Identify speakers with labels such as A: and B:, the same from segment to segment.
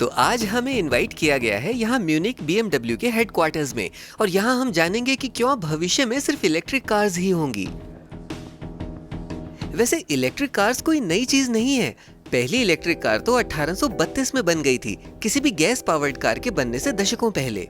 A: तो आज हमें इनवाइट किया गया है यहाँ म्यूनिक BMW के हेडक्वार्टर्स में और यहाँ हम जानेंगे कि क्यों भविष्य में सिर्फ इलेक्ट्रिक कार्स ही होंगी। वैसे इलेक्ट्रिक कार्स कोई नई चीज नहीं है। पहली इलेक्ट्रिक कार तो 1832 में बन गई थी, किसी भी गैस पावर्ड कार के बनने से दशकों पहले।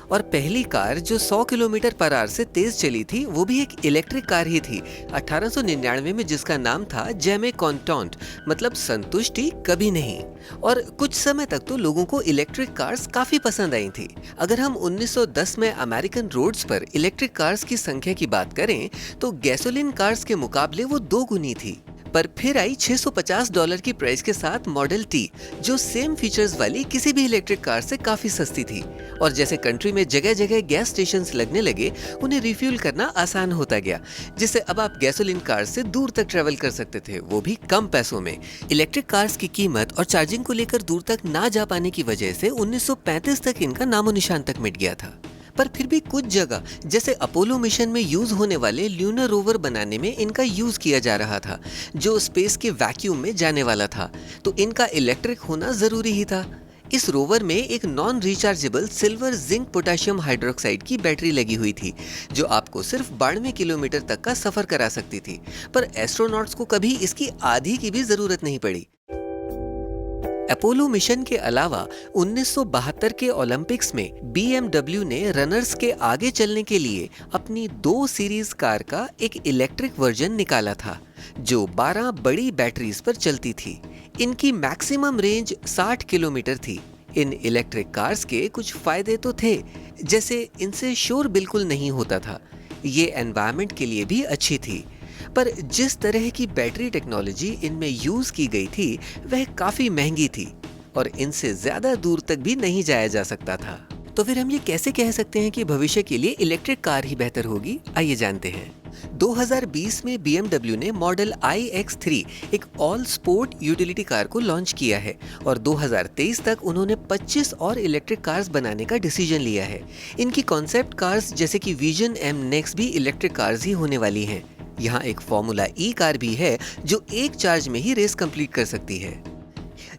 A: और पहली कार जो 100 किलोमीटर पर आवर से तेज चली थी वो भी एक इलेक्ट्रिक कार ही थी 1899 में, जिसका नाम था जैमे कॉन्टॉन्ट, मतलब संतुष्टि कभी नहीं। और कुछ समय तक तो लोगों को इलेक्ट्रिक कार्स काफी पसंद आई थी। अगर हम 1910 में अमेरिकन रोड्स पर इलेक्ट्रिक कार्स की संख्या की बात करें तो गैसोलीन कार्स के मुकाबले वो 2 गुनी थी। पर फिर आई $650 की प्राइस के साथ मॉडल टी, जो सेम फीचर्स वाली किसी भी इलेक्ट्रिक कार से काफी सस्ती थी। और जैसे कंट्री में जगह जगह गैस स्टेशंस लगने लगे, उन्हें रिफ्यूल करना आसान होता गया, जिससे अब आप गैसोलीन कार से दूर तक ट्रेवल कर सकते थे, वो भी कम पैसों में। इलेक्ट्रिक कार्स की कीमत और चार्जिंग को लेकर दूर तक ना जा पाने की वजह से 1935 तक इनका नामो निशान तक मिट गया था। पर फिर भी कुछ जगह जैसे अपोलो मिशन में यूज होने वाले ल्यूनर रोवर बनाने में इनका यूज किया जा रहा था, जो स्पेस के वैक्यूम में जाने वाला था, तो इनका इलेक्ट्रिक होना जरूरी ही था। इस रोवर में एक non rechargeable silver zinc potassium hydroxide की बैटरी लगी हुई थी, जो आपको सिर्फ 92 किलोमीटर तक का सफर करा सकती थी। पर एस्ट्रोनॉट्स को कभी इसकी आधी की भी जरूरत नहीं पड़ी। अपोलो मिशन के अलावा 1972 के ओलंपिक्स में BMW ने रनर्स के आगे चलने के लिए अपनी 2 सीरीज कार का एक इलेक्ट्रिक वर्जन निकाला था, जो 12 बड़ी बैटरीज पर चलती थी। इनकी मैक्सिमम रेंज 60 किलोमीटर थी। इन इलेक्ट्रिक कार्स के कुछ फायदे तो थे, जैसे इनसे शोर बिल्कुल नहीं होता था, ये एनवायरनमेंट के लिए भी अच्छी थी। पर जिस तरह की बैटरी टेक्नोलॉजी इनमें यूज की गई थी वह काफी महंगी थी और इनसे ज्यादा दूर तक भी नहीं जाया जा सकता था। तो फिर हम ये कैसे कह सकते हैं कि भविष्य के लिए इलेक्ट्रिक कार ही बेहतर होगी? आइए जानते हैं। 2020 में BMW ने मॉडल iX3 एक ऑल स्पोर्ट यूटिलिटी कार को लॉन्च किया है और 2023 तक उन्होंने 25 और इलेक्ट्रिक कार्स बनाने का डिसीजन लिया है। इनकी कॉन्सेप्ट कार्स जैसे कि विजन M नेक्स्ट भी इलेक्ट्रिक कार्स ही होने वाली हैं। यहाँ एक फॉर्मूला ई कार भी है जो एक चार्ज में ही रेस कंप्लीट कर सकती है।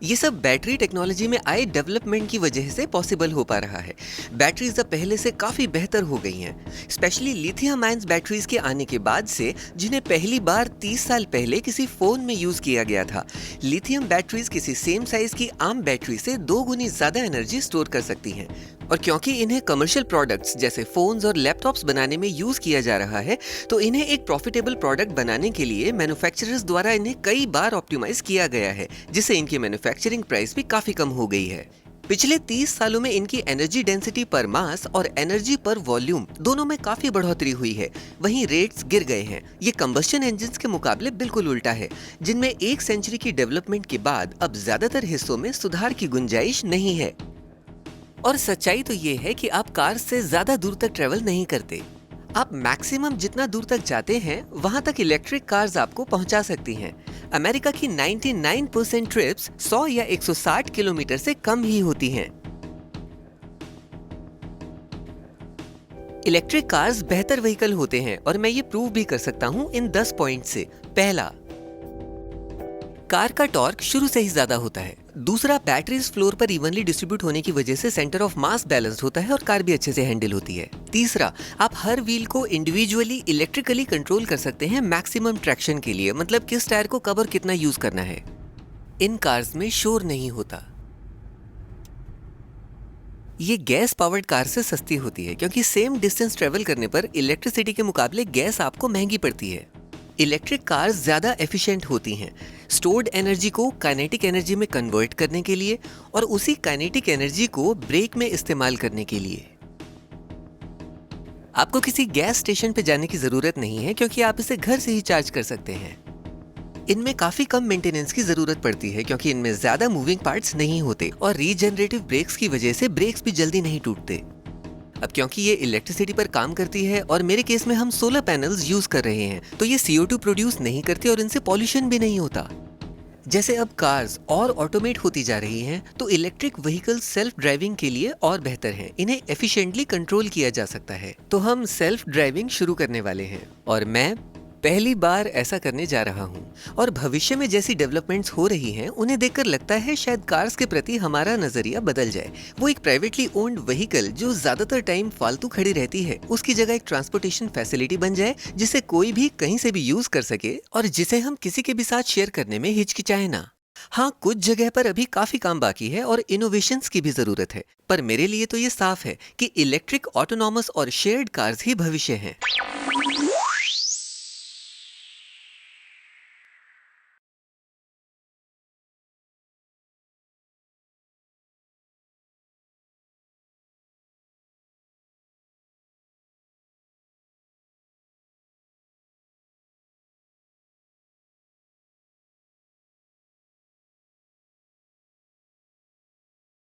A: ये सब बैटरी टेक्नोलॉजी में आए डेवलपमेंट की वजह से पॉसिबल हो पा रहा है। बैटरीज अब पहले से काफी बेहतर हो गई हैं, स्पेशली लिथियम आयंस बैटरीज के आने के बाद से, जिन्हें पहली बार 30 साल पहले किसी फोन में यूज किया गया था। लिथियम बैटरीज किसी सेम साइज की आम बैटरी से 2 गुनी ज्यादा एनर्जी स्टोर कर सकती हैं। और क्योंकि इन्हें कमर्शियल प्रोडक्ट्स जैसे फोन्स और लैपटॉप्स बनाने में यूज किया जा रहा है, तो इन्हें एक प्रॉफिटेबल प्रोडक्ट बनाने के लिए मैन्युफैक्चरर्स द्वारा इन्हें कई बार ऑप्टिमाइज किया गया है, जिससे इनकी मैन्युफैक्चरिंग प्राइस भी काफी कम हो गई है। पिछले 30 सालों में इनकी एनर्जी डेंसिटी पर मास और एनर्जी पर वॉल्यूम दोनों में काफी बढ़ोतरी हुई है, वहीं रेट्स गिर गए हैं। ये कंबस्शन इंजन्स के मुकाबले बिल्कुल उल्टा है, जिनमें 1 सेंचुरी की डेवलपमेंट के बाद अब ज्यादातर हिस्सों में सुधार की गुंजाइश नहीं है। और सच्चाई तो ये है कि आप कार से ज्यादा दूर तक ट्रेवल नहीं करते। आप मैक्सिमम जितना दूर तक जाते हैं वहां तक इलेक्ट्रिक कार्स आपको पहुंचा सकती हैं। अमेरिका की 99% ट्रिप्स 100 या 160 किलोमीटर से कम ही होती हैं। इलेक्ट्रिक कार्स बेहतर व्हीकल होते हैं और मैं ये प्रूव भी कर सकता हूं इन 10 पॉइंट से। पहला, कार का टॉर्क शुरू से ही ज्यादा होता है। दूसरा, बैटरीज फ्लोर पर इवनली डिस्ट्रीब्यूट होने की वजह से सेंटर ऑफ मास बैलेंस्ड होता है और कार भी अच्छे से हैंडल होती है। तीसरा, आप हर व्हील को इंडिविजुअली इलेक्ट्रिकली कंट्रोल कर सकते हैं मैक्सिमम ट्रैक्शन के लिए, मतलब किस टायर को कब और कितना यूज करना है। इन कार्स में शोर नहीं होता। ये गैस पावर्ड कार से सस्ती होती है क्योंकि सेम डिस्टेंस ट्रेवल करने पर इलेक्ट्रिसिटी के मुकाबले गैस आपको महंगी पड़ती है। इलेक्ट्रिक कार्स ज्यादा एफिशिएंट होती हैं स्टोर्ड एनर्जी को काइनेटिक एनर्जी में कन्वर्ट करने के लिए और उसी काइनेटिक एनर्जी को ब्रेक में इस्तेमाल करने के लिए। आपको किसी गैस स्टेशन पे जाने की जरूरत नहीं है क्योंकि आप इसे घर से ही चार्ज कर सकते हैं। इनमें काफी कम मेंटेनेंस की जरूरत पड़ती है क्योंकि इनमें ज्यादा मूविंग पार्ट्स नहीं होते और रीजनरेटिव ब्रेक्स की वजह से ब्रेक्स भी जल्दी नहीं टूटते। अब क्योंकि ये इलेक्ट्रिसिटी पर काम करती है और मेरे केस में हम सोलर पैनल्स यूज कर रहे हैं, तो ये CO2 प्रोड्यूस नहीं करती और इनसे पॉल्यूशन भी नहीं होता। जैसे अब कार्स और ऑटोमेट होती जा रही हैं, तो इलेक्ट्रिक व्हीकल सेल्फ ड्राइविंग के लिए और बेहतर हैं। इन्हें एफिशिएंटली कंट्रोल किया जा सकता है। तो हम सेल्फ ड्राइविंग शुरू करने वाले हैं और मैं पहली बार ऐसा करने जा रहा हूँ और भविष्य में जैसी डेवलपमेंट्स हो रही हैं उन्हें देखकर लगता है शायद कार्स के प्रति हमारा नजरिया बदल जाए। वो एक प्राइवेटली ओन्ड व्हीकल जो ज्यादातर टाइम फालतू खड़ी रहती है उसकी जगह एक ट्रांसपोर्टेशन फैसिलिटी बन जाए जिसे कोई भी कहीं से भी यूज कर सके और जिसे हम किसी के भी साथ शेयर करने में हिचकिचाए ना। हाँ, कुछ जगह पर अभी काफी काम बाकी है और इनोवेशंस की भी जरूरत है, पर मेरे लिए तो ये साफ है कि इलेक्ट्रिक, ऑटोनॉमस और शेयर्ड कार्स ही भविष्य हैं।